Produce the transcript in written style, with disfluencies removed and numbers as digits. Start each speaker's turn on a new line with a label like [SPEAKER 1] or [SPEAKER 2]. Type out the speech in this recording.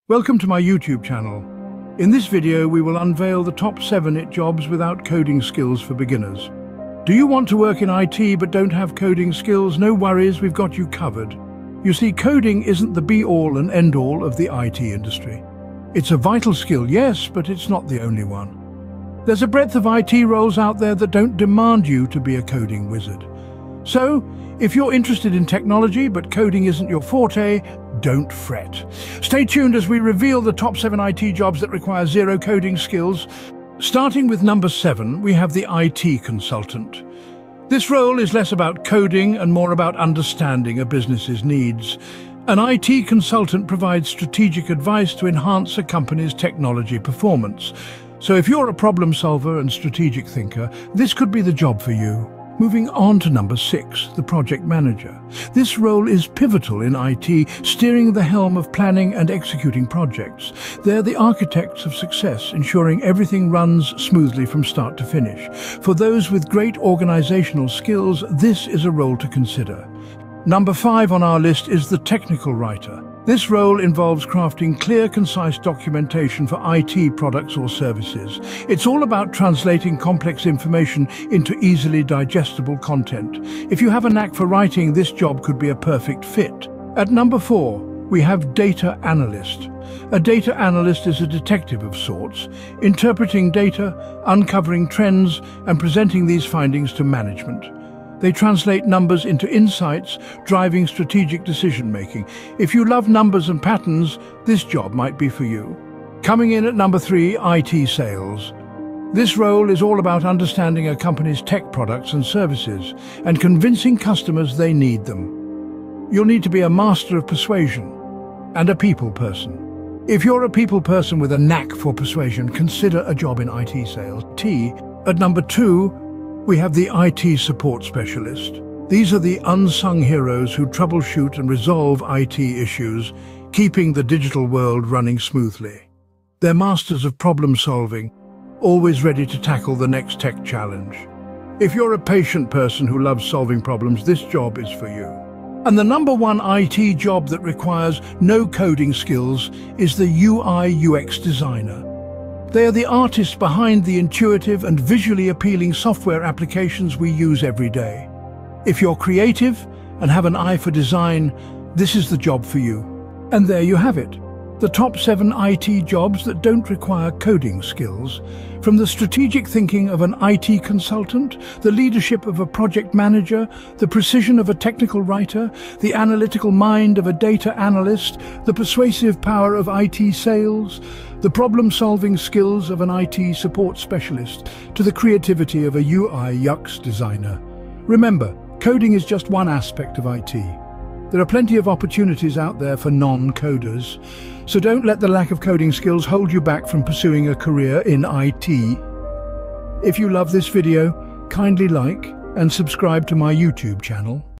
[SPEAKER 1] Welcome to my YouTube channel. In this video, we will unveil the top 7 IT jobs without coding skills for beginners. Do you want to work in IT but don't have coding skills? No worries, we've got you covered. You see, coding isn't the be-all and end-all of the IT industry. It's a vital skill, yes, but it's not the only one. There's a breadth of IT roles out there that don't demand you to be a coding wizard. So, if you're interested in technology but coding isn't your forte, don't fret. Stay tuned as we reveal the top 7 IT jobs that require zero coding skills. Starting with number 7, we have the IT consultant. This role is less about coding and more about understanding a business's needs. An IT consultant provides strategic advice to enhance a company's technology performance. So if you're a problem solver and strategic thinker, this could be the job for you. Moving on to number 6, the project manager. This role is pivotal in IT, steering the helm of planning and executing projects. They're the architects of success, ensuring everything runs smoothly from start to finish. For those with great organizational skills, this is a role to consider. Number 5 on our list is the technical writer. This role involves crafting clear, concise documentation for IT products or services. It's all about translating complex information into easily digestible content. If you have a knack for writing, this job could be a perfect fit. At number 4, we have data analyst. A data analyst is a detective of sorts, interpreting data, uncovering trends, and presenting these findings to management. They translate numbers into insights, driving strategic decision-making. If you love numbers and patterns, this job might be for you. Coming in at number 3, IT sales. This role is all about understanding a company's tech products and services and convincing customers they need them. You'll need to be a master of persuasion and a people person. If you're a people person with a knack for persuasion, consider a job in IT sales. At number 2, we have the IT support specialist. These are the unsung heroes who troubleshoot and resolve IT issues, keeping the digital world running smoothly. They're masters of problem solving, always ready to tackle the next tech challenge. If you're a patient person who loves solving problems, this job is for you. And the number 1 IT job that requires no coding skills is the UI/UX designer. They are the artists behind the intuitive and visually appealing software applications we use every day. If you're creative and have an eye for design, this is the job for you. And there you have it. The top 7 IT jobs that don't require coding skills. From the strategic thinking of an IT consultant, the leadership of a project manager, the precision of a technical writer, the analytical mind of a data analyst, the persuasive power of IT sales, the problem-solving skills of an IT support specialist, to the creativity of a UI/UX designer. Remember, coding is just one aspect of IT. There are plenty of opportunities out there for non-coders, so don't let the lack of coding skills hold you back from pursuing a career in IT. If you love this video, kindly like and subscribe to my YouTube channel.